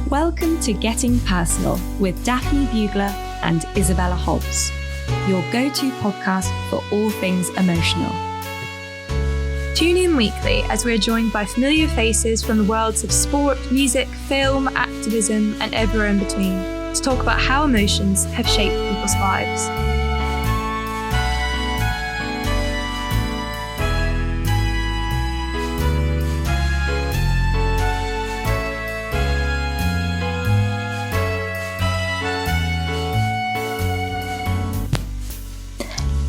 Welcome to Getting Personal with Daphne Bugler and Isabella Hobbs, your go-to podcast for all things emotional. Tune in weekly as we're joined by familiar faces from the worlds of sport, music, film, activism, and everywhere in between to talk about how emotions have shaped people's lives.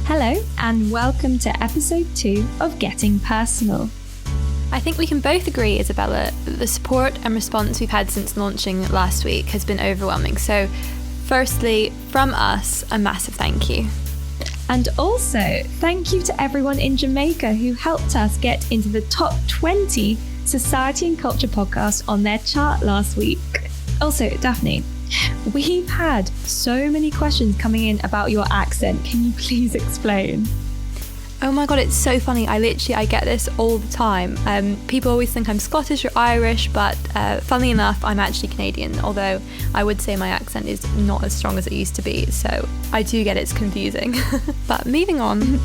Hello, and welcome to episode 2 of Getting Personal. I think we can both agree, Isabella, that the support and response we've had since launching last week has been overwhelming. So, firstly, from us, a massive thank you. And also, thank you to everyone in Jamaica who helped us get into the top 20 society and culture podcasts on their chart last week. Also, Daphne, we've had so many questions coming in about your accent. Can you please explain? Oh my God, it's so funny. I get this all the time. People always think I'm Scottish or Irish, but funnily enough, I'm actually Canadian, although I would say my accent is not as strong as it used to be. So I do get it's confusing. But moving on.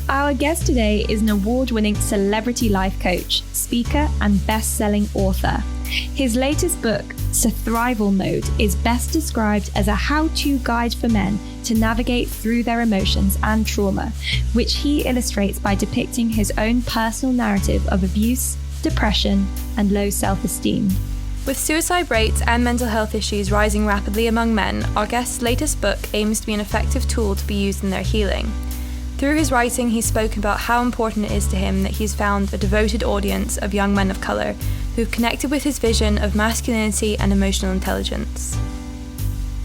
Our guest today is an award-winning celebrity life coach, speaker, and best-selling author. His latest book, Surthrival Mode, is best described as a how-to guide for men to navigate through their emotions and trauma, which he illustrates by depicting his own personal narrative of abuse, depression, and low self-esteem. With suicide rates and mental health issues rising rapidly among men, our guest's latest book aims to be an effective tool to be used in their healing. Through his writing, he's spoken about how important it is to him that he's found a devoted audience of young men of colour who've connected with his vision of masculinity and emotional intelligence.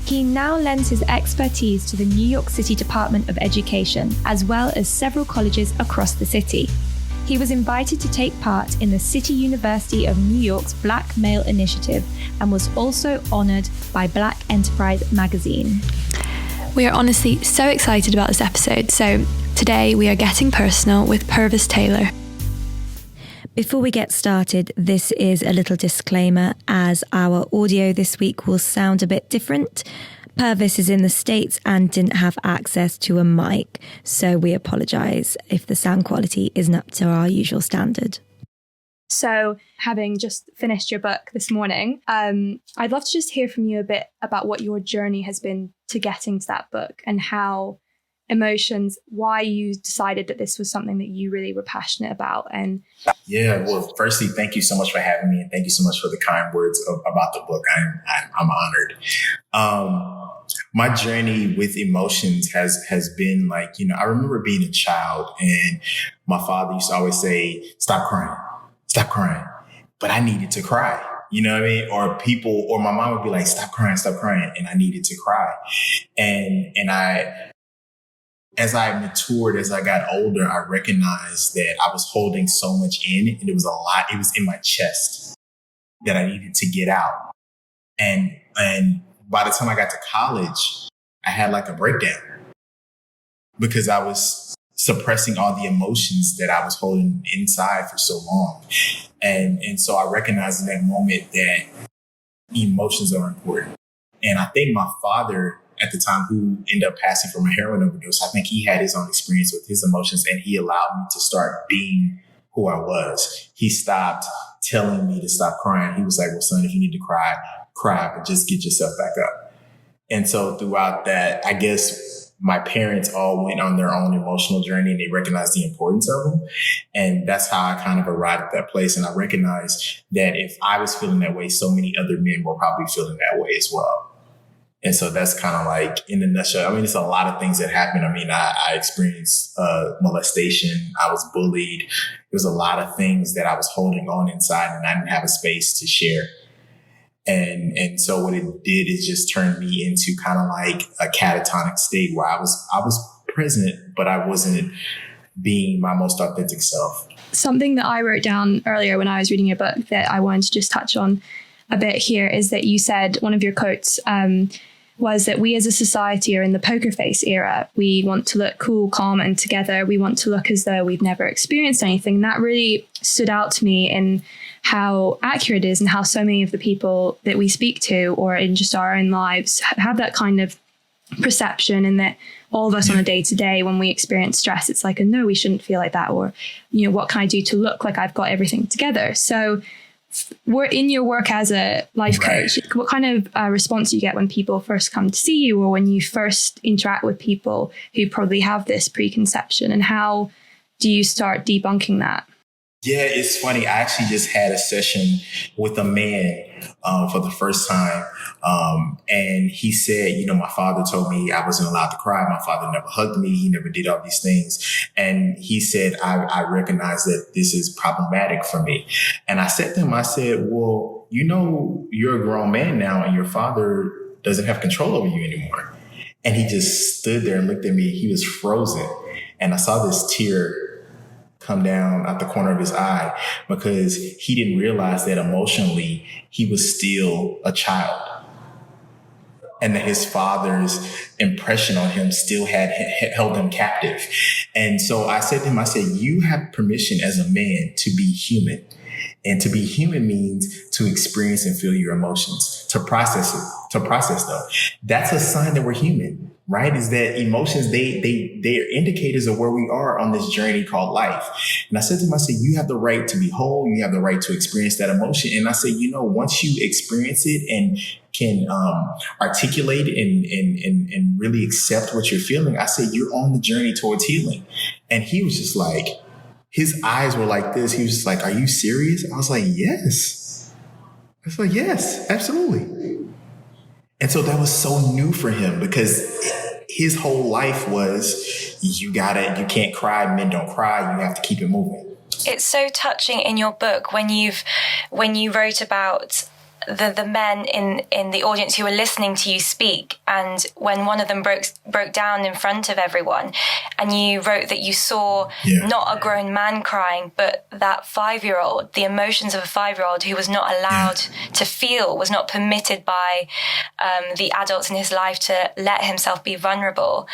He now lends his expertise to the New York City Department of Education, as well as several colleges across the city. He was invited to take part in the City University of New York's Black Male Initiative and was also honoured by Black Enterprise magazine. We are honestly so excited about this episode, so today we are getting personal with Pervis Taylor. Before we get started, this is a little disclaimer as our audio this week will sound a bit different. Pervis is in the States and didn't have access to a mic, so we apologise if the sound quality isn't up to our usual standard. So, having just finished your book this morning, I'd love to just hear from you a bit about what your journey has been to getting to that book and how emotions, why you decided that this was something that you really were passionate about. And yeah, well, firstly, thank you so much for having me, and thank you so much for the kind words about the book. I'm honored. My journey with emotions has been like, I remember being a child, and my father used to always say, "Stop crying, stop crying," but I needed to cry. You know what I mean? Or my mom would be like, "Stop crying, and I needed to cry, as I matured, as I got older, I recognized that I was holding so much in, and it was a lot. It was in my chest that I needed to get out. And by the time I got to college, I had like a breakdown because I was suppressing all the emotions that I was holding inside for so long. And so I recognized in that moment that emotions are important. And I think my father at the time, who ended up passing from a heroin overdose, I think he had his own experience with his emotions, and he allowed me to start being who I was. He stopped telling me to stop crying. He was like, "Well, son, if you need to cry, cry, but just get yourself back up." And so throughout that, I guess my parents all went on their own emotional journey, and they recognized the importance of them. And that's how I kind of arrived at that place. And I recognized that if I was feeling that way, so many other men were probably feeling that way as well. And so that's kind of like, in a nutshell, I mean, it's a lot of things that happened. I mean, I experienced molestation. I was bullied. There was a lot of things that I was holding on inside, and I didn't have a space to share. And so what it did is just turn me into kind of like a catatonic state where I was present, but I wasn't being my most authentic self. Something that I wrote down earlier when I was reading your book that I wanted to just touch on a bit here is that you said, one of your quotes was that we as a society are in the poker face era. We want to look cool, calm, and together. We want to look as though we've never experienced anything. And that really stood out to me in how accurate it is, and how so many of the people that we speak to or in just our own lives have that kind of perception, and that all of us on a day-to-day, when we experience stress, it's like, oh, no, we shouldn't feel like that, or, you know, what can I do to look like I've got everything together? So we're in your work as a life coach. What kind of response do you get when people first come to see you, or when you first interact with people who probably have this preconception, and how do you start debunking that? Yeah, it's funny. I actually just had a session with a man for the first time. And he said, you know, my father told me I wasn't allowed to cry. My father never hugged me. He never did all these things. And he said, I recognize that this is problematic for me. And I said to him, I said, well, you know, you're a grown man now, and your father doesn't have control over you anymore. And he just stood there and looked at me. He was frozen. And I saw this tear come down out the corner of his eye, because he didn't realize that emotionally he was still a child, and that his father's impression on him still had held him captive. And so I said to him, I said, you have permission as a man to be human. And to be human means to experience and feel your emotions, to process them. That's a sign that we're human, right? Is that emotions, they're indicators of where we are on this journey called life. And I said to him, I said, you have the right to be whole. You have the right to experience that emotion. And I said, you know, once you experience it and can articulate and really accept what you're feeling, I said, you're on the journey towards healing. And he was just like, his eyes were like this. He was just like, are you serious? I was like, yes. I was like, yes, absolutely. And so that was so new for him, because his whole life was, you can't cry. Men don't cry. You have to keep it moving. It's so touching in your book when you wrote about the men in the audience who were listening to you speak, and when one of them broke down in front of everyone, and you wrote that you saw not a grown man crying, but that 5-year-old, the emotions of a 5-year-old who was not allowed to feel, was not permitted by the adults in his life to let himself be vulnerable.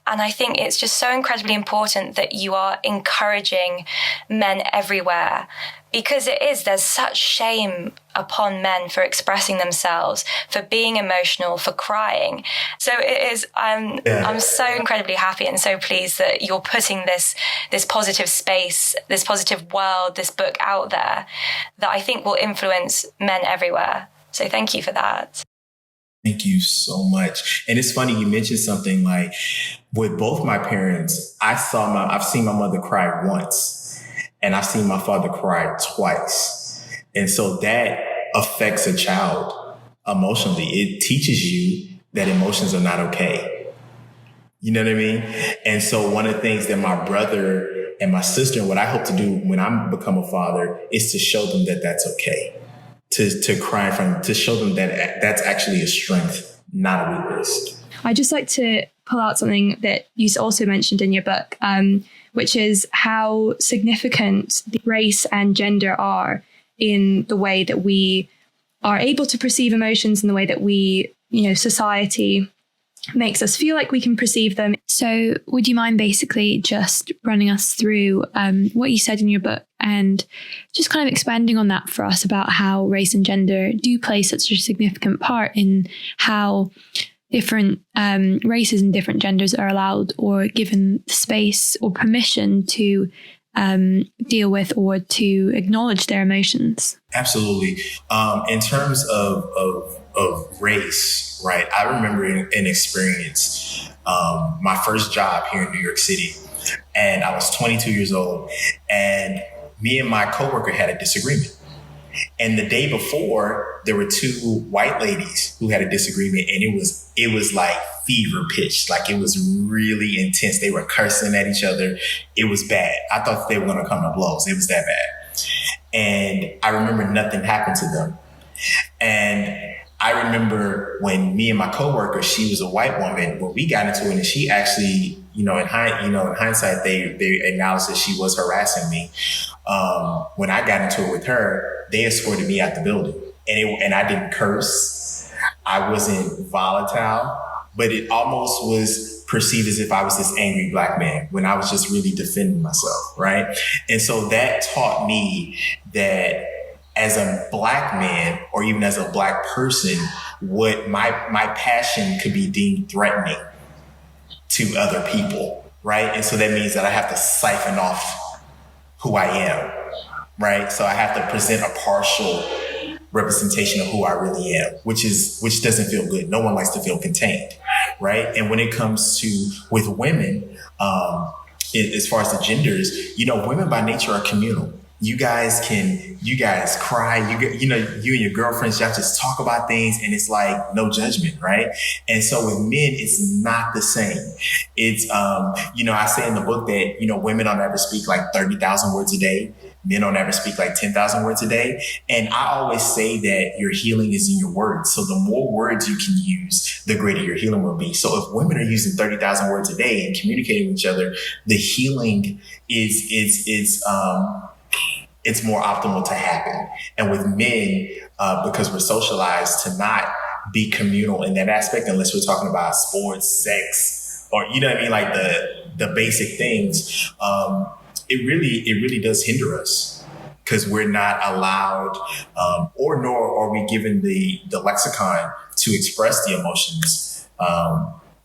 And I think it's just so incredibly important that you are encouraging men everywhere, because there's such shame upon men for expressing themselves, for being emotional, for crying. So it is, I'm so incredibly happy and so pleased that you're putting this positive space, this positive world, this book out there that I think will influence men everywhere. So thank you for that. Thank you so much. And it's funny, you mentioned something like, with both my parents, I've seen my mother cry once. And I've seen my father cry twice. And so that affects a child emotionally. It teaches you that emotions are not okay. You know what I mean? And so one of the things that my brother and my sister, what I hope to do when I become a father, is to show them that that's okay. To cry in front, to show them that that's actually a strength, not a weakness. I'd just like to pull out something that you also mentioned in your book, which is how significant the race and gender are in the way that we are able to perceive emotions, and the way that we, society makes us feel like we can perceive them. So would you mind basically just running us through what you said in your book, and just kind of expanding on that for us about how race and gender do play such a significant part in how different races and different genders are allowed or given space or permission to deal with or to acknowledge their emotions? Absolutely. In terms of race, right? I remember an experience, my first job here in New York City, and I was 22 years old, and me and my coworker had a disagreement. And the day before, there were two white ladies who had a disagreement, and it was like fever pitch. Like, it was really intense. They were cursing at each other. It was bad. I thought they were going to come to blows. It was that bad. And I remember nothing happened to them. And I remember when me and my coworker, she was a white woman, when we got into it, and she actually, in hindsight, they acknowledged that she was harassing me. When I got into it with her, they escorted me out the building, and I didn't curse. I wasn't volatile, but it almost was perceived as if I was this angry black man when I was just really defending myself, right? And so that taught me that as a Black man or even as a Black person, what my passion could be deemed threatening to other people, right? And so that means that I have to siphon off who I am, right? So I have to present a partial representation of who I really am, which doesn't feel good. No one likes to feel contained, right? And when it comes to with women, as far as the genders, women by nature are communal. You guys cry, you and your girlfriends, y'all just talk about things and it's like no judgment, right? And so with men, it's not the same. It's, I say in the book that, women don't ever speak like 30,000 words a day. Men don't ever speak like 10,000 words a day. And I always say that your healing is in your words. So the more words you can use, the greater your healing will be. So if women are using 30,000 words a day and communicating with each other, the healing it's more optimal to happen. And with men, because we're socialized to not be communal in that aspect, unless we're talking about sports, sex, or, like the basic things, it really does hinder us because we're not allowed, nor are we given the lexicon to express the emotions,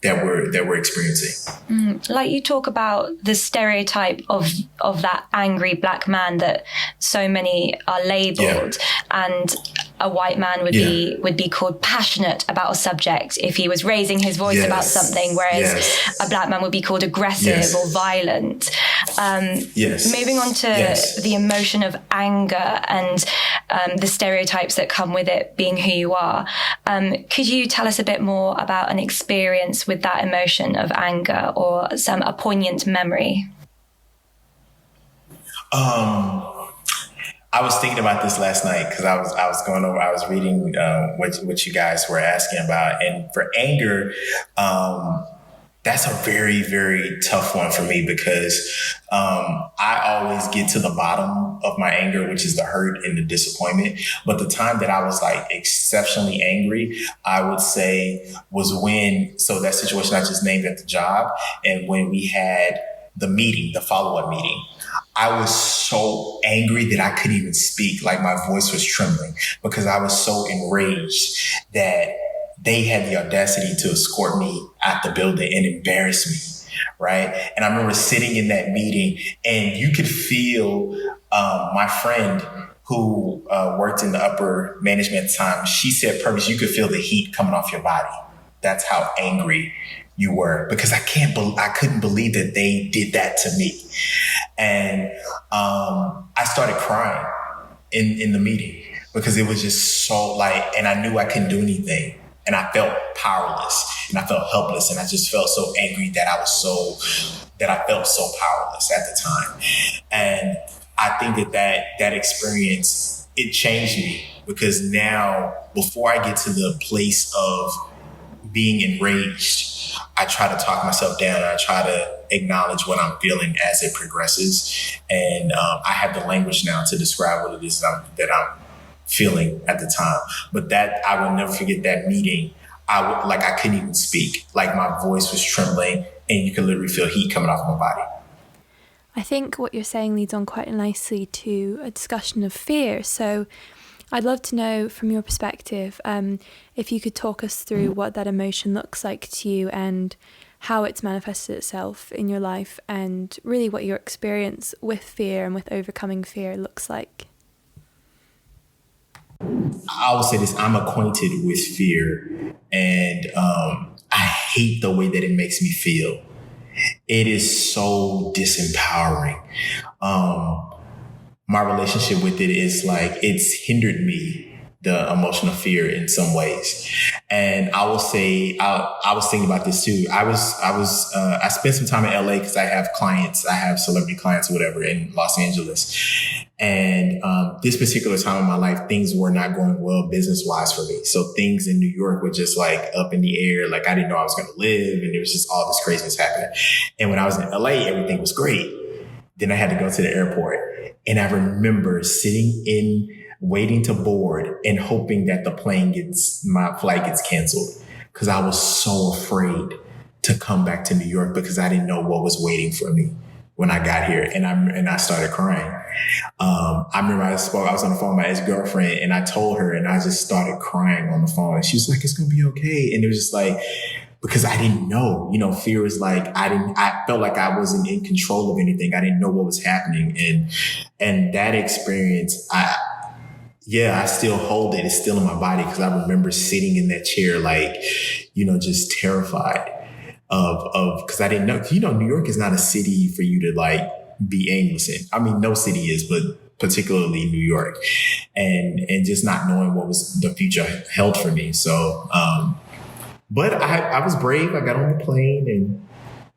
that we're experiencing. Like you talk about the stereotype of that angry Black man that so many are labeled, and a white man would be called passionate about a subject if he was raising his voice about something, whereas a Black man would be called aggressive or violent. Moving on to the emotion of anger and the stereotypes that come with it being who you are. Could you tell us a bit more about an experience with that emotion of anger or a poignant memory? I was thinking about this last night because I was reading what you guys were asking about, and for anger, that's a very, very tough one for me because I always get to the bottom of my anger, which is the hurt and the disappointment. But the time that I was like exceptionally angry, I would say was so that situation I just named at the job, and when we had the follow-up meeting, I was so angry that I couldn't even speak. Like my voice was trembling because I was so enraged that they had the audacity to escort me out the building and embarrass me, right? And I remember sitting in that meeting and you could feel my friend who worked in the upper management at the time, she said, Pervis, you could feel the heat coming off your body. That's how angry you were, because I couldn't believe that they did that to me. And I started crying in the meeting because it was just so and I knew I couldn't do anything. And I felt powerless and I felt helpless. And I just felt so angry that I felt so powerless at the time. And I think that experience, it changed me because now before I get to the place of being enraged, I try to talk myself down. I try to acknowledge what I'm feeling as it progresses. And I have the language now to describe what it is that I'm feeling at the time. But that, I will never forget that meeting. I couldn't even speak. Like my voice was trembling and you could literally feel heat coming off my body. I think what you're saying leads on quite nicely to a discussion of fear. So I'd love to know from your perspective, if you could talk us through what that emotion looks like to you and how it's manifested itself in your life, and really what your experience with fear and with overcoming fear looks like. I will say this, I'm acquainted with fear, and I hate the way that it makes me feel. It is so disempowering. My relationship with it is it's hindered me, the emotional fear, in some ways. And I will say, I was thinking about this too. I spent some time in LA because I have celebrity clients or whatever in Los Angeles. And this particular time in my life, things were not going well business-wise for me. So things in New York were just up in the air. I didn't know I was going to live, and there was just all this craziness happening. And when I was in LA, everything was great. Then I had to go to the airport. And I remember waiting to board and hoping that my flight gets canceled, because I was so afraid to come back to New York because I didn't know what was waiting for me when I got here, and I started crying. I remember I was on the phone with my ex-girlfriend, and I told her, and I just started crying on the phone, and she was like, "It's gonna be okay." And it was just like, because I didn't know, fear was like, I felt like I wasn't in control of anything. I didn't know what was happening. And that experience, I still hold it. It's still in my body, because I remember sitting in that chair, like, just terrified because I didn't know, New York is not a city for you to like be aimless in. I mean, no city is, but particularly New York, and just not knowing what was the future held for me. So, but I was brave. I got on the plane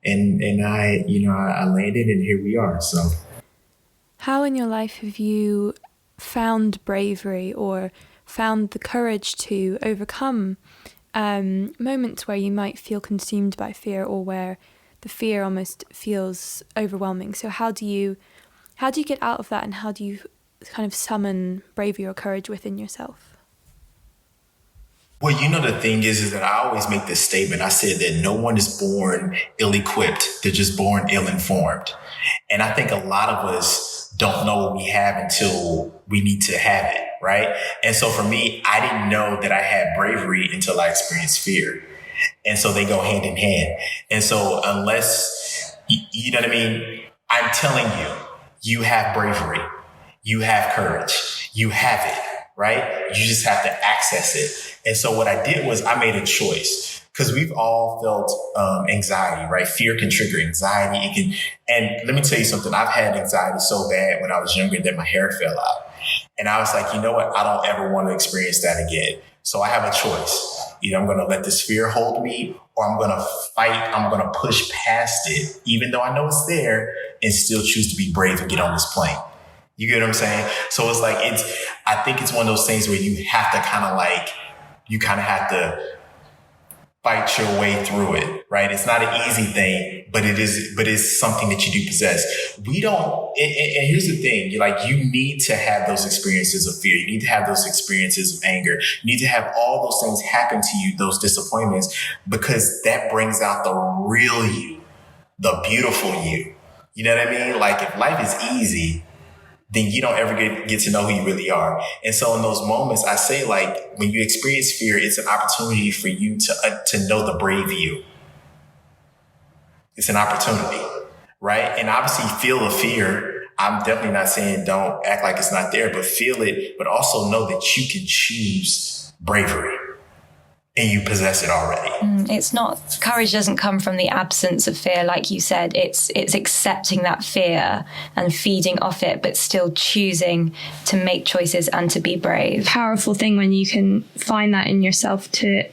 and I landed, and here we are. So how in your life have you found bravery or found the courage to overcome moments where you might feel consumed by fear, or where the fear almost feels overwhelming? So how do you get out of that, and how do you kind of summon bravery or courage within yourself? Well, the thing is that I always make this statement. I said that no one is born ill-equipped. They're just born ill-informed. And I think a lot of us don't know what we have until we need to have it, right? And so for me, I didn't know that I had bravery until I experienced fear. And so they go hand in hand. And so unless, you know what I mean? I'm telling you, you have bravery. You have courage. You have it, right? You just have to access it. And so what I did was I made a choice, because we've all felt anxiety, right? Fear can trigger anxiety. And let me tell you something. I've had anxiety so bad when I was younger that my hair fell out. And I was like, you know what? I don't ever want to experience that again. So I have a choice. Either I'm going to let this fear hold me, or I'm going to fight. I'm going to push past it, even though I know it's there, and still choose to be brave and get on this plane. You get what I'm saying? So it's like, I think it's one of those things where you have to kind of have to fight your way through it, right? It's not an easy thing, but it's something that you do possess. We don't, and here's the thing, you need to have those experiences of fear. You need to have those experiences of anger. You need to have all those things happen to you, those disappointments, because that brings out the real you, the beautiful you. You know what I mean? Like, if life is easy, then you don't ever get to know who you really are. And so in those moments, I say, like, when you experience fear, it's an opportunity for you to know the brave you. It's an opportunity, right? And obviously feel the fear. I'm definitely not saying don't act like it's not there, but feel it, but also know that you can choose bravery. And you possess it already. It's not, courage doesn't come from the absence of fear, like you said. It's accepting that fear and feeding off it, but still choosing to make choices and to be brave. Powerful thing when you can find that in yourself to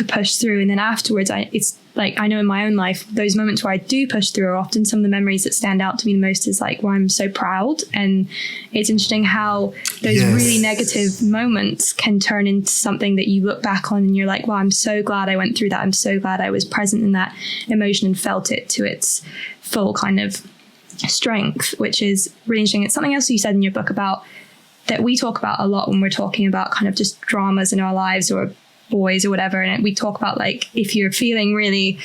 push through. And then afterwards, it's like, I know in my own life, those moments where I do push through are often some of the memories that stand out to me the most, is like where I'm so proud. And it's interesting how those really negative moments can turn into something that you look back on and you're like, wow, I'm so glad I went through that. I'm so glad I was present in that emotion and felt it to its full kind of strength, which is really interesting. It's something else you said in your book about that we talk about a lot when we're talking about kind of just dramas in our lives or boys or whatever. And we talk about, like, if you're feeling really,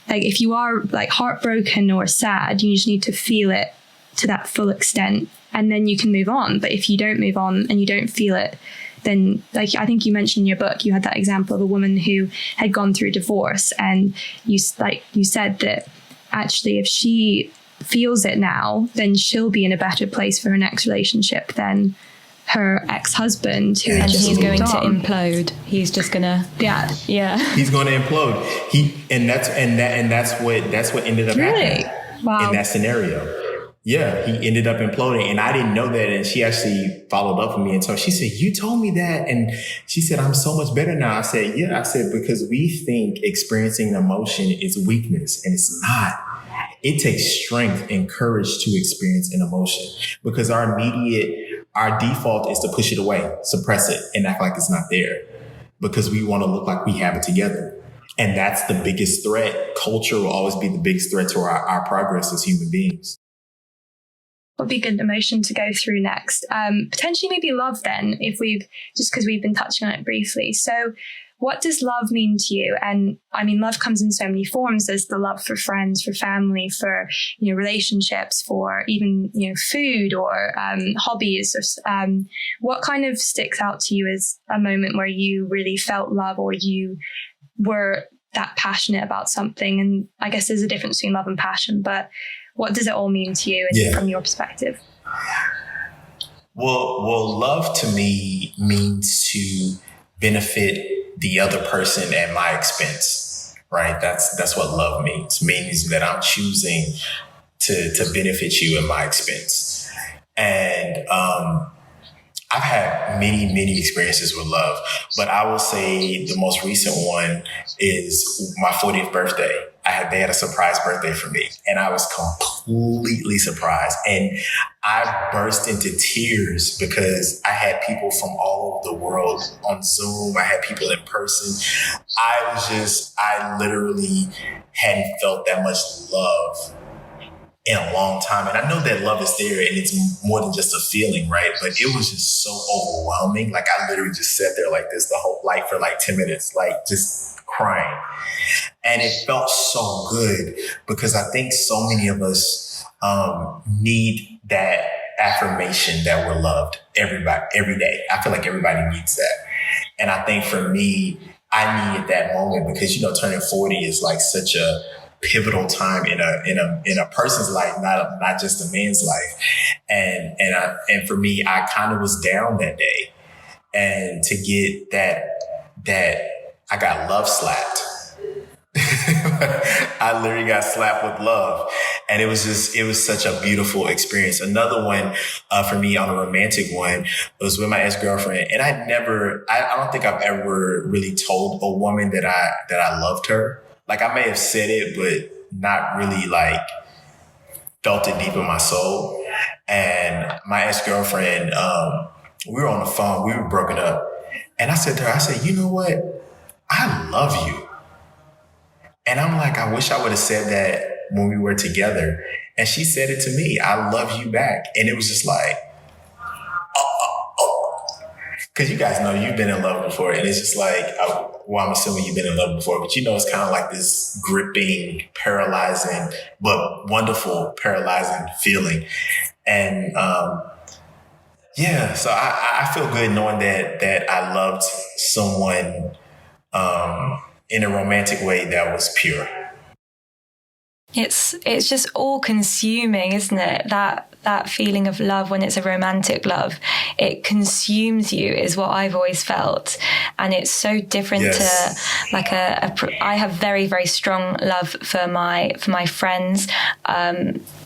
like, if you are like heartbroken or sad, you just need to feel it to that full extent, and then you can move on. But if you don't move on and you don't feel it, then, like, I think you mentioned in your book, you had that example of a woman who had gone through divorce, and you said that actually if she feels it now, then she'll be in a better place for her next relationship than her ex-husband, who and just he's going to on. implode. He's just gonna He's going to implode. That's what ended up happening. Wow. In that scenario. Yeah, he ended up imploding, and I didn't know that. And she actually followed up with me and she said, "You told me that," and she said, "I'm so much better now." I said, "Yeah." I said, because we think experiencing emotion is weakness, and it's not. It takes strength and courage to experience an emotion, because our default is to push it away, suppress it, and act like it's not there, because we want to look like we have it together. And that's the biggest threat. Culture will always be the biggest threat to our progress as human beings. What would be a good emotion to go through next? Potentially maybe love then, because we've been touching on it briefly. So what does love mean to you? And I mean, love comes in so many forms. There's the love for friends, for family, for, relationships, for even, food or hobbies. Or, what kind of sticks out to you as a moment where you really felt love, or you were that passionate about something? And I guess there's a difference between love and passion, but what does it all mean to you from your perspective? Well, love to me means to benefit the other person at my expense, right? That's what love means. Means that I'm choosing to benefit you at my expense. And I've had many experiences with love, but I will say the most recent one is my 40th birthday. They had a surprise birthday for me, and I was completely surprised. And I burst into tears because I had people from all over the world on Zoom. I had people in person. I literally hadn't felt that much love in a long time. And I know that love is there and it's more than just a feeling, right? But it was just so overwhelming. Like, I literally just sat there like this the whole for like 10 minutes, like just crying. And it felt so good because I think so many of us need that affirmation that we're loved every day. I feel like everybody needs that. And I think for me, I needed that moment because, turning 40 is like such a pivotal time in a person's life, not just a man's life. And for me, I kind of was down that day, and to get that I got love slapped. I literally got slapped with love, and it was such a beautiful experience. Another one for me on a romantic one was with my ex-girlfriend, and I don't think I've ever really told a woman that I loved her. Like, I may have said it, but not really like felt it deep in my soul. And my ex-girlfriend, we were on the phone, we were broken up. And I said to her, you know what? I love you. And I'm like, I wish I would have said that when we were together. And she said it to me, I love you back. And it was just like, because you guys know you've been in love before. And it's just like, I'm assuming you've been in love before, but it's kind of like this gripping, paralyzing, but wonderful, paralyzing feeling. And so I feel good knowing that I loved someone in a romantic way that was pure. It's just all consuming, isn't it? That feeling of love when it's a romantic love, it consumes you, is what I've always felt. And it's so different to like I have very, very strong love for my friends.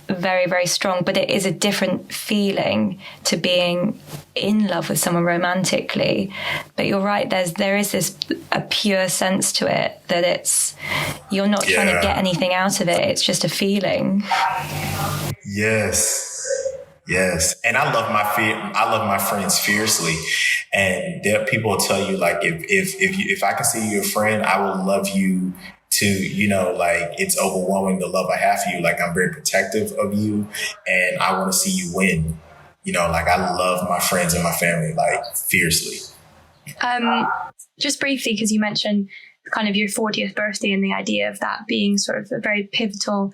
Very, very strong, but it is a different feeling to being in love with someone romantically. But you're right, there is a pure sense to it that you're not trying to get anything out of it. It's just a feeling. Yes. And I love my friends fiercely. And there people will tell you, like, if I can see you a friend, I will love you to, like, it's overwhelming the love I have for you. Like, I'm very protective of you and I want to see you win. Like, I love my friends and my family, like, fiercely. Just briefly, because you mentioned kind of your 40th birthday and the idea of that being sort of a very pivotal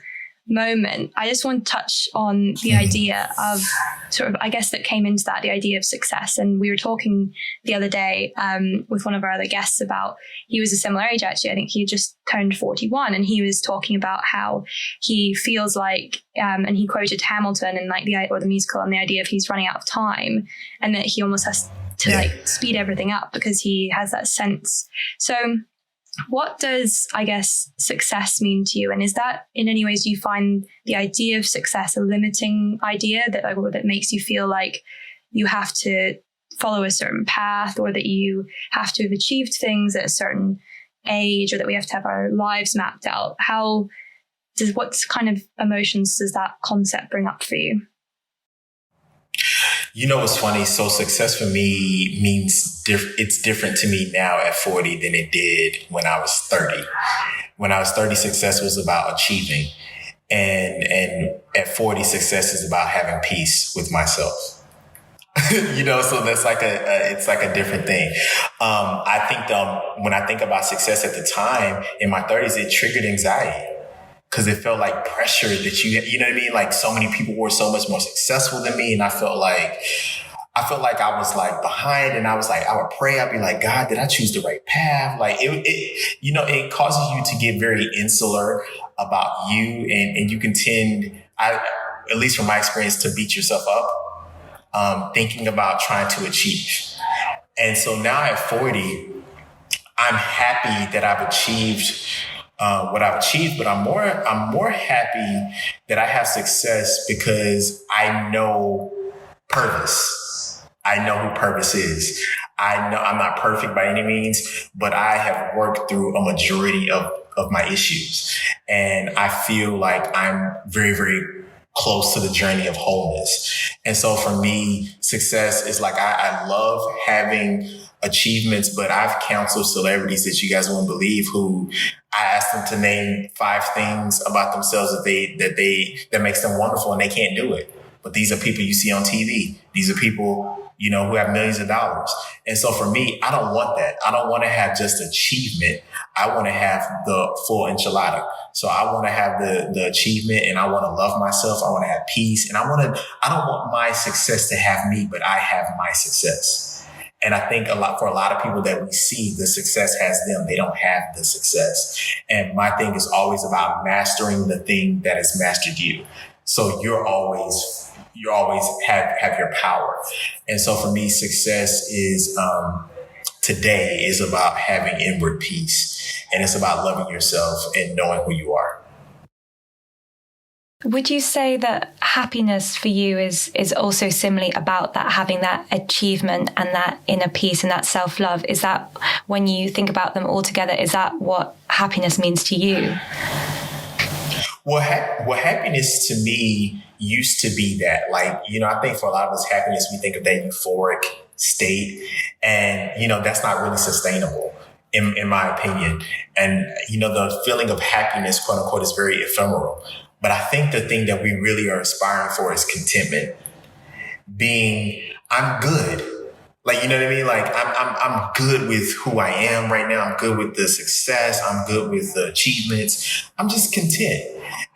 moment, I just want to touch on the idea of sort of, I guess, that came into that, the idea of success. And we were talking the other day with one of our other guests about, he was a similar age, actually. I think he just turned 41, and he was talking about how he feels like, and he quoted Hamilton and like the musical, and the idea of he's running out of time, and that he almost has to like speed everything up because he has that sense. So what does, I guess, success mean to you? And is that in any ways, do you find the idea of success a limiting idea that makes you feel like you have to follow a certain path, or that you have to have achieved things at a certain age, or that we have to have our lives mapped out? What kind of emotions does that concept bring up for you? What's funny? So success for me means it's different to me now at 40 than it did when I was 30. When I was 30, success was about achieving. And at 40, success is about having peace with myself. So that's like it's like a different thing. I think when I think about success at the time in my 30s, it triggered anxiety because it felt like pressure that you know what I mean? Like so many people were so much more successful than me. And I felt like I was like behind, and I would pray. I'd be like, God, did I choose the right path? Like it causes you to get very insular about you, and you can tend, at least from my experience, to beat yourself up, thinking about trying to achieve. And so now at 40, I'm happy that I've achieved what I've achieved, but I'm more happy that I have success because I know Pervis. I know who Pervis is. I know I'm not perfect by any means, but I have worked through a majority of my issues. And I feel like I'm very, very close to the journey of wholeness. And so for me, success is like, I love having achievements, but I've counseled celebrities that you guys won't believe who I asked them to name 5 things about themselves that makes them wonderful, and they can't do it. But these are people you see on TV. These are people, who have millions of dollars. And so for me, I don't want that. I don't want to have just achievement. I want to have the full enchilada. So I want to have the achievement, and I want to love myself. I want to have peace, and I don't want my success to have me, but I have my success. And I think for a lot of people that we see, the success has them. They don't have the success. And my thing is always about mastering the thing that has mastered you. So you always have your power. And so for me, success is, today is about having inward peace, and it's about loving yourself and knowing who you are. Would you say that happiness for you is also similarly about that, having that achievement and that inner peace and that self-love? Is that, when you think about them all together, is that what happiness means to you? Well, happiness to me used to be that. Like, I think for a lot of us, happiness, we think of that euphoric state. And, that's not really sustainable, in my opinion. And, the feeling of happiness, quote unquote, is very ephemeral. But I think the thing that we really are aspiring for is contentment. I'm good. Like, you know what I mean? Like, I'm good with who I am right now. I'm good with the success. I'm good with the achievements. I'm just content.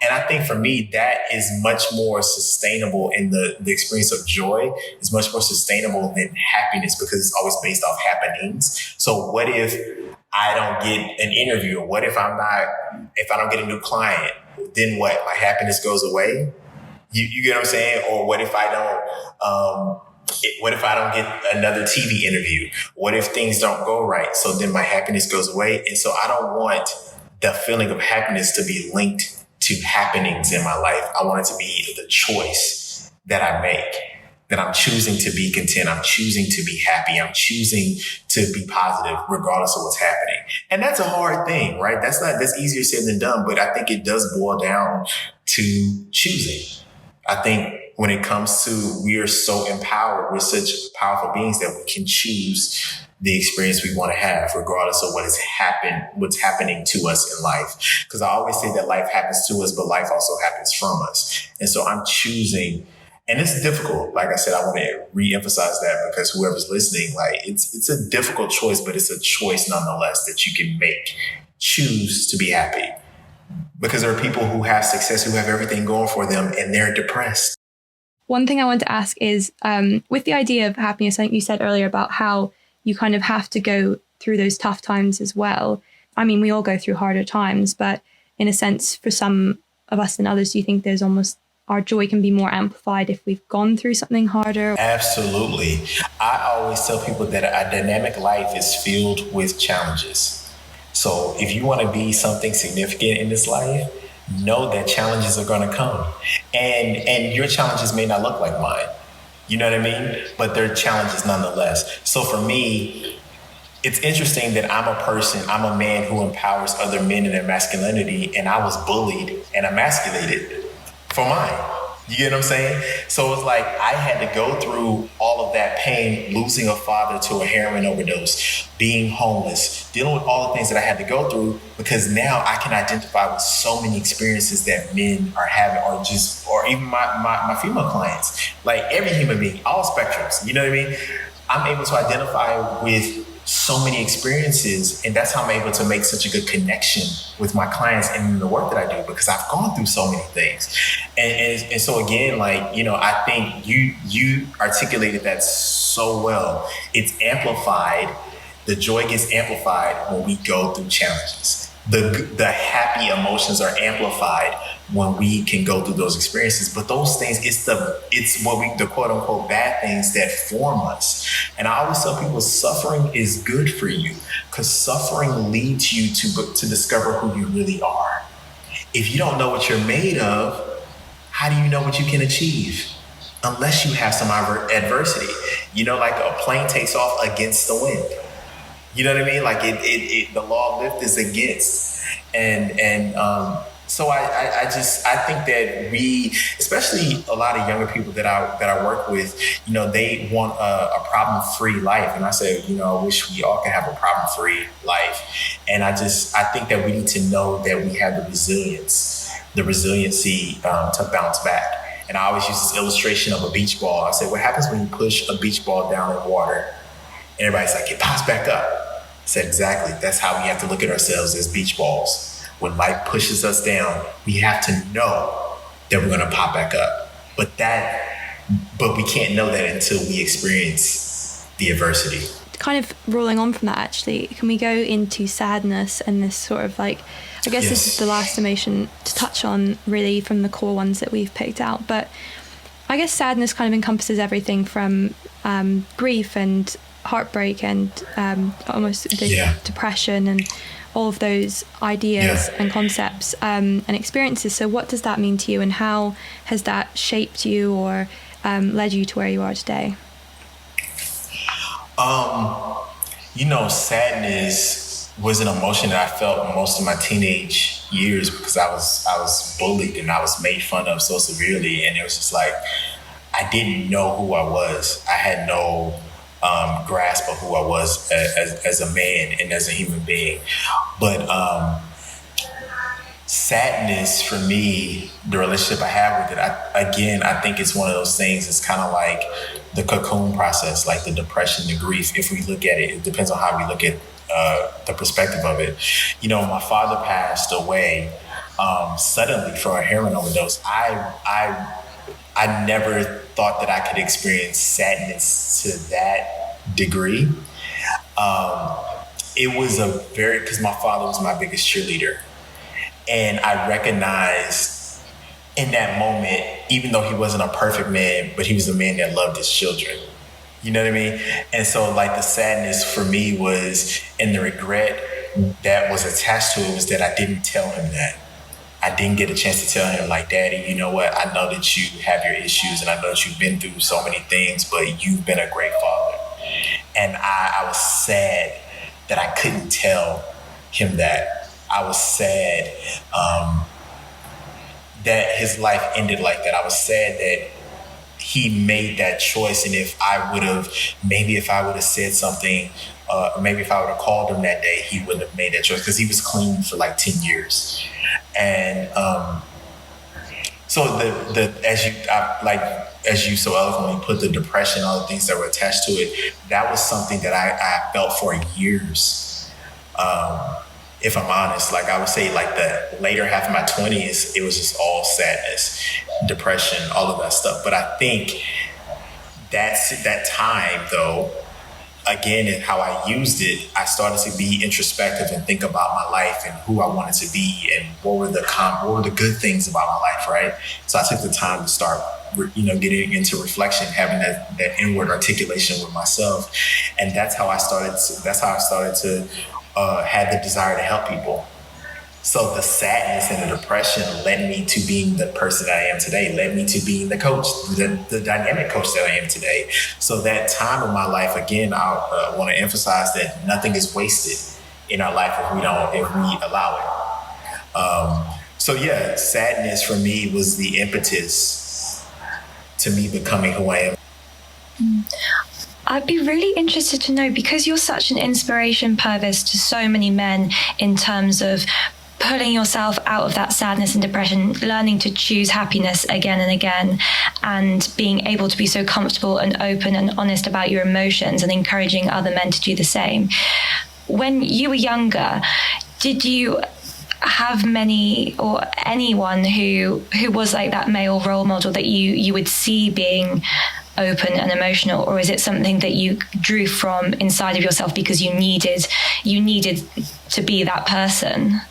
And I think for me, that is much more sustainable, in the experience of joy is much more sustainable than happiness, because it's always based off happenings. So what if I don't get an interview? Or what if if I don't get a new client? Then what? My happiness goes away? You get what I'm saying? Or what if I don't get another TV interview? What if things don't go right? So then my happiness goes away. And so I don't want the feeling of happiness to be linked to happenings in my life. I want it to be the choice that I make, that I'm choosing to be content. I'm choosing to be happy. I'm choosing to be positive regardless of what's happening. And that's a hard thing, right? That's easier said than done, but I think it does boil down to choosing. I think when it comes to, we are so empowered, we're such powerful beings that we can choose the experience we want to have, regardless of what's happening to us in life. Because I always say that life happens to us, but life also happens from us. And so I'm choosing, and it's difficult. Like I said, I want to reemphasize that, because whoever's listening, like it's a difficult choice, but it's a choice nonetheless that you can make. Choose to be happy. Because there are people who have success, who have everything going for them, and they're depressed. One thing I want to ask is, with the idea of happiness, I think you said earlier about how you kind of have to go through those tough times as well. I mean, we all go through harder times, but in a sense, for some of us than others, do you think there's almost, our joy can be more amplified if we've gone through something harder? Absolutely. I always tell people that a dynamic life is filled with challenges. So if you want to be something significant in this life, know that challenges are going to come. And your challenges may not look like mine. You know what I mean? But they're challenges nonetheless. So for me, it's interesting that I'm a man who empowers other men in their masculinity, and I was bullied and emasculated for mine. You get what I'm saying? So it's like I had to go through all of that pain, losing a father to a heroin overdose, being homeless, dealing with all the things that I had to go through, because now I can identify with so many experiences that men are having, or even my female clients, like every human being, all spectrums, you know what I mean? I'm able to identify with so many experiences, and that's how I'm able to make such a good connection with my clients and the work that I do, because I've gone through so many things. And so again, like, you know, I think you articulated that so well. It's amplified. The joy gets amplified when we go through challenges. The happy emotions are amplified when we can go through those experiences. But those things, it's the quote unquote bad things that form us. And I always tell people, suffering is good for you, because suffering leads you to discover who you really are. If you don't know what you're made of, how do you know what you can achieve? Unless you have some adversity. You know, like a plane takes off against the wind. You know what I mean? Like the law of lift is against. So I think that we, especially a lot of younger people that I work with, you know, they want a problem-free life. And I say, you know, I wish we all could have a problem-free life. And I think that we need to know that we have the resiliency to bounce back. And I always use this illustration of a beach ball. I say, what happens when you push a beach ball down in water? And everybody's like, it pops back up. I said, exactly. That's how we have to look at ourselves as beach balls. When life pushes us down, we have to know that we're going to pop back up. But we can't know that until we experience the adversity. Kind of rolling on from that, actually, can we go into sadness and this sort of like, I guess This is the last emotion to touch on, really, from the core ones that we've picked out. But I guess sadness kind of encompasses everything from grief and heartbreak and almost depression and all of those ideas and concepts and experiences. So what does that mean to you, and how has that shaped you or led you to where you are today? You know, sadness was an emotion that I felt most of my teenage years, because I was bullied and I was made fun of so severely, and it was just like I didn't know who I was. I had no grasp of who I was as a man and as a human being. But sadness, for me, the relationship I have with it, I think it's one of those things. It's kind of like the cocoon process, like the depression, the grief. If we look at it, it depends on how we look at the perspective of it. You know, my father passed away suddenly from a heroin overdose. I never thought that I could experience sadness to that degree. It was because my father was my biggest cheerleader. And I recognized in that moment, even though he wasn't a perfect man, but he was a man that loved his children. You know what I mean? And so like the sadness for me was, and the regret that was attached to it, was that I didn't tell him that. I didn't get a chance to tell him, like, Daddy, you know what? I know that you have your issues and I know that you've been through so many things, but you've been a great father. And I was sad that I couldn't tell him that. I was sad that his life ended like that. I was sad that he made that choice. And if I would have said something, or maybe if I would have called him that day, he wouldn't have made that choice, because he was clean for like 10 years. And so as you so eloquently put, the depression, all the things that were attached to it, that was something that I felt for years. If I'm honest, like I would say, like the later half of my 20s, it was just all sadness, depression, all of that stuff. But I think that time, though, again, and how I used it, I started to be introspective and think about my life and who I wanted to be and what were the good things about my life, right? So I took the time to start, getting into reflection, having that inward articulation with myself, and that's how I started to have the desire to help people. So the sadness and the depression led me to being the person that I am today, led me to being the coach, the dynamic coach that I am today. So that time of my life, again, I want to emphasize that nothing is wasted in our life if we allow it. So sadness for me was the impetus to me becoming who I am. I'd be really interested to know, because you're such an inspiration, Pervis, to so many men in terms of pulling yourself out of that sadness and depression, learning to choose happiness again and again, and being able to be so comfortable and open and honest about your emotions and encouraging other men to do the same. When you were younger, did you have many or anyone who was like that male role model that you would see being open and emotional, or is it something that you drew from inside of yourself because you needed to be that person?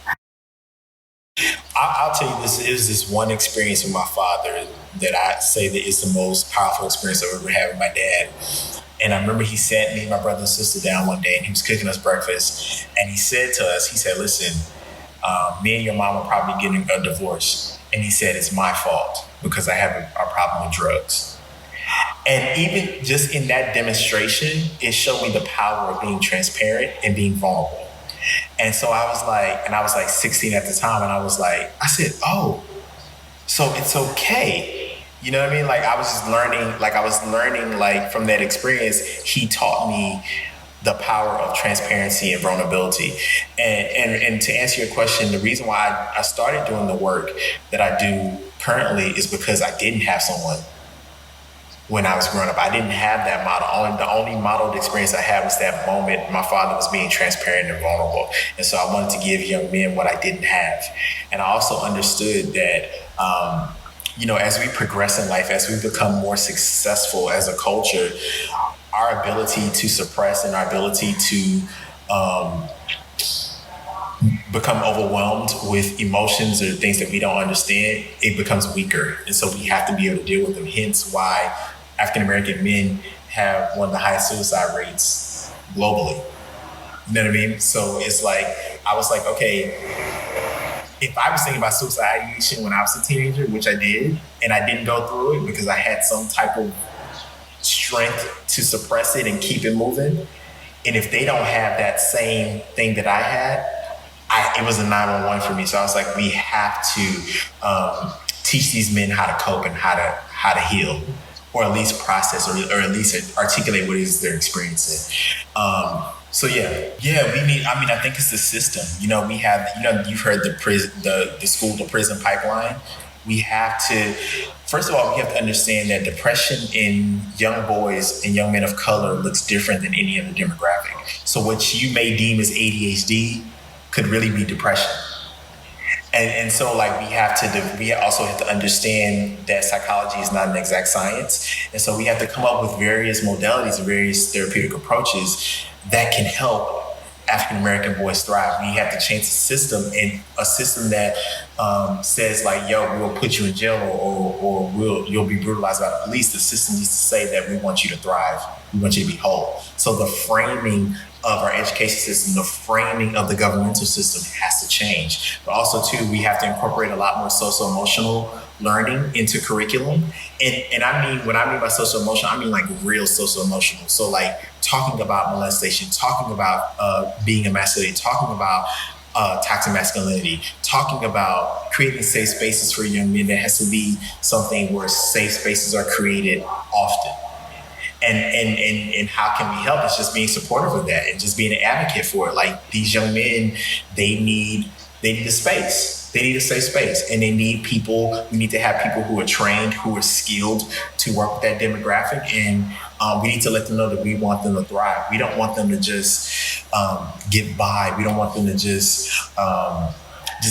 I'll tell you, this is this one experience with my father that I say that is the most powerful experience I've ever had with my dad. And I remember he sat me and my brother and sister down one day, and he was cooking us breakfast, and he said to us, he said, listen, me and your mom are probably getting a divorce. And he said, it's my fault because I have a problem with drugs. And even just in that demonstration, it showed me the power of being transparent and being vulnerable. And so I was like 16 at the time, and I said, oh, so it's okay. You know what I mean? Like I was learning from that experience. He taught me the power of transparency and vulnerability. And to answer your question, the reason why I started doing the work that I do currently is because I didn't have someone when I was growing up. I didn't have that model. The only modeled experience I had was that moment my father was being transparent and vulnerable. And so I wanted to give young men what I didn't have. And I also understood that, as we progress in life, as we become more successful as a culture, our ability to suppress and our ability to become overwhelmed with emotions or things that we don't understand, it becomes weaker. And so we have to be able to deal with them. Hence why African-American men have one of the highest suicide rates globally. You know what I mean? So it's like, I was like, okay, if I was thinking about suicide ideation when I was a teenager, which I did, and I didn't go through it because I had some type of strength to suppress it and keep it moving. And if they don't have that same thing that I had, it was a 911 for me. So I was like, we have to teach these men how to cope and how to heal, or at least process, or at least articulate what it is they're experiencing. We need. I think it's the system. We have. You've heard the school to prison pipeline. We have to. First of all, we have to understand that depression in young boys and young men of color looks different than any other demographic. So what you may deem as ADHD could really be depression. And so we also have to understand that psychology is not an exact science. And so we have to come up with various modalities and various therapeutic approaches that can help African-American boys thrive. We have to change the system, and a system that says like, yo, we'll put you in jail or you'll be brutalized by the police. The system needs to say that we want you to thrive. We want you to be whole. So the framing of our education system, the framing of the governmental system has to change. But also too, we have to incorporate a lot more social-emotional learning into curriculum. And when I mean by social-emotional, I mean like real social-emotional. So like talking about molestation, talking about being emasculated, talking about toxic masculinity, talking about creating safe spaces for young men. That has to be something where safe spaces are created often. And how can we help? It's just being supportive of that and just being an advocate for it. Like these young men, they need a space. They need a safe space, and they need people. We need to have people who are trained, who are skilled to work with that demographic. And we need to let them know that we want them to thrive. We don't want them to just get by. We don't want them to just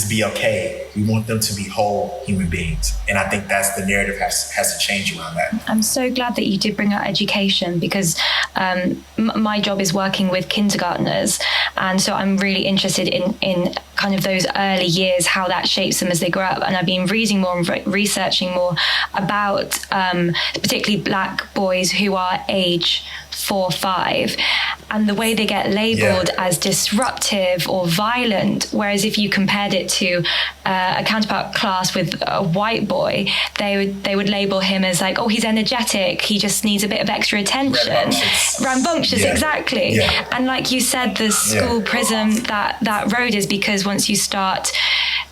be okay. We want them to be whole human beings. And I think that's the narrative has to change around that. I'm so glad that you did bring up education, because my job is working with kindergartners. And so I'm really interested in kind of those early years, how that shapes them as they grow up. And I've been reading more and researching more about particularly Black boys who are age 4, 5, and the way they get labeled as disruptive or violent. Whereas if you compared it to a counterpart class with a white boy, they would label him as like, oh, he's energetic, he just needs a bit of extra attention. Rambunctious, exactly. Yeah. And like you said, the school prism, that road is because once you start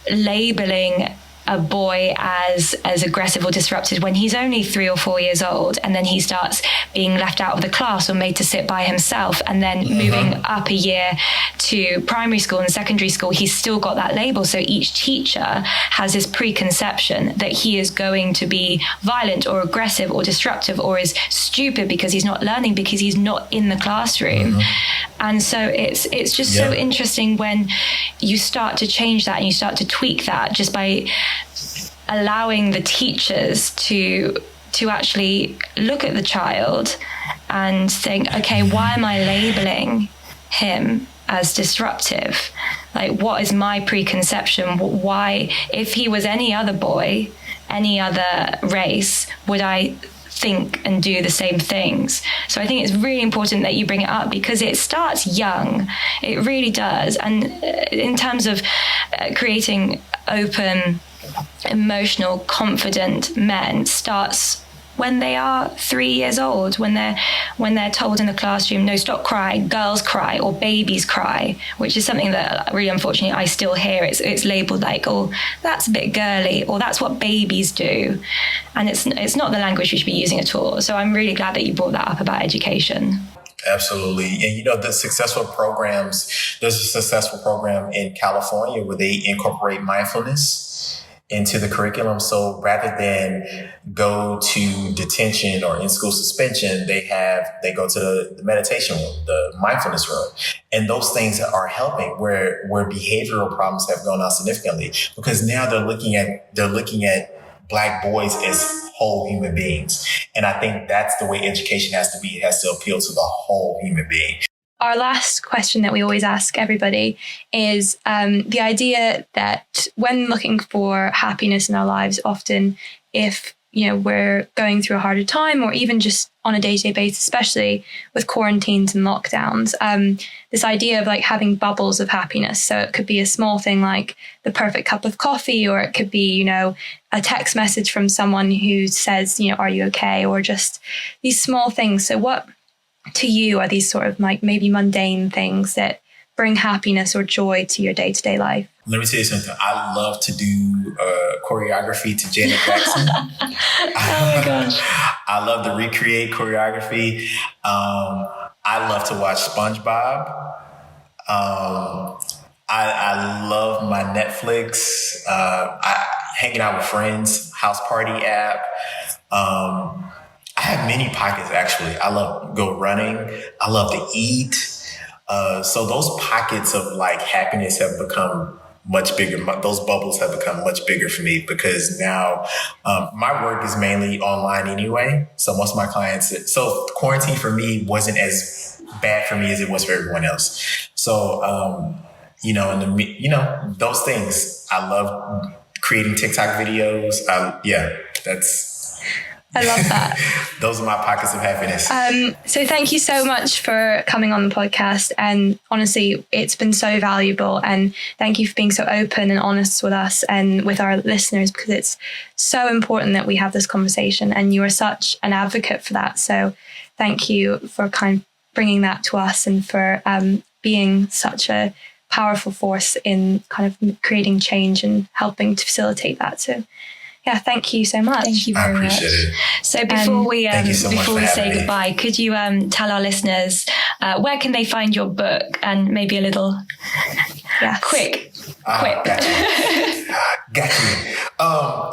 labeling a boy as aggressive or disruptive when he's only 3 or 4 years old, and then he starts being left out of the class or made to sit by himself, and then moving up a year to primary school and secondary school, he's still got that label. So each teacher has this preconception that he is going to be violent or aggressive or disruptive or is stupid because he's not learning, because he's not in the classroom. And so it's just so interesting when you start to change that and you start to tweak that just by allowing the teachers to actually look at the child and think, okay, why am I labeling him as disruptive? Like, what is my preconception? Why, if he was any other boy, any other race, would I think and do the same things? So I think it's really important that you bring it up, because it starts young. It really does. And in terms of creating open, emotional, confident men, starts when they are 3 years old, when they're told in the classroom, no, stop crying, girls cry, or babies cry, which is something that really, unfortunately, I still hear. It's labeled like, oh, that's a bit girly, or that's what babies do. And it's not the language we should be using at all. So I'm really glad that you brought that up about education. Absolutely. And there's a successful program in California where they incorporate mindfulness into the curriculum. So rather than go to detention or in-school suspension, they go to the meditation room, the mindfulness room. And those things are helping where behavioral problems have gone down significantly, because now they're looking at Black boys as whole human beings. And I think that's the way education has to be. It has to appeal to the whole human being. Our last question that we always ask everybody is the idea that when looking for happiness in our lives, often if we're going through a harder time, or even just on a day-to-day basis, especially with quarantines and lockdowns, this idea of like having bubbles of happiness. So it could be a small thing like the perfect cup of coffee, or it could be, a text message from someone who says, are you okay? Or just these small things. So what to you are these sort of like maybe mundane things that bring happiness or joy to your day-to-day life? Let me tell you something. I love to do choreography to Janet Jackson. Oh my gosh. I love to recreate choreography. I love to watch SpongeBob. I love my Netflix, hanging out with friends, house party app. I have many pockets, actually. I love go running. I love to eat. So those pockets of like happiness have become much bigger. Those bubbles have become much bigger for me, because now my work is mainly online anyway. So most of my clients, so quarantine for me wasn't as bad for me as it was for everyone else. So, those things. I love creating TikTok videos. I love that. Those are my pockets of happiness. So thank you so much for coming on the podcast. And honestly, it's been so valuable. And thank you for being so open and honest with us and with our listeners, because it's so important that we have this conversation. And you are such an advocate for that. So thank you for kind of bringing that to us, and for being such a powerful force in kind of creating change and helping to facilitate that. So yeah, thank you so much. Thank you very much. I appreciate it. So before we say me. goodbye, could you tell our listeners where can they find your book, and maybe a little quick. Got you.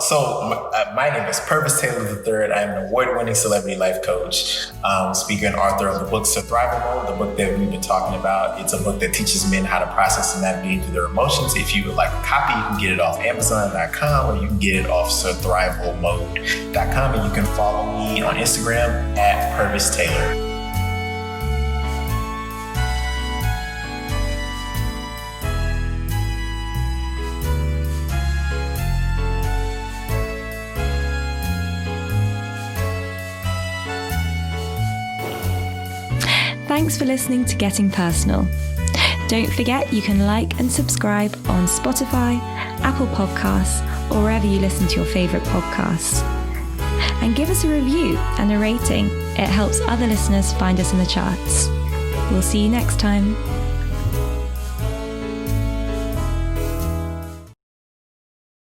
So my name is Pervis Taylor III. I'm an award-winning celebrity life coach, speaker and author of the book Surthrival Mode, the book that we've been talking about. It's a book that teaches men how to process and navigate through their emotions. If you would like a copy, you can get it off Amazon.com, or you can get it off Surthrivalmode.com, and you can follow me on Instagram at Pervis Taylor. Thanks for listening to Getting Personal. Don't forget you can like and subscribe on Spotify, Apple Podcasts, or wherever you listen to your favourite podcasts. And give us a review and a rating. It helps other listeners find us in the charts. We'll see you next time.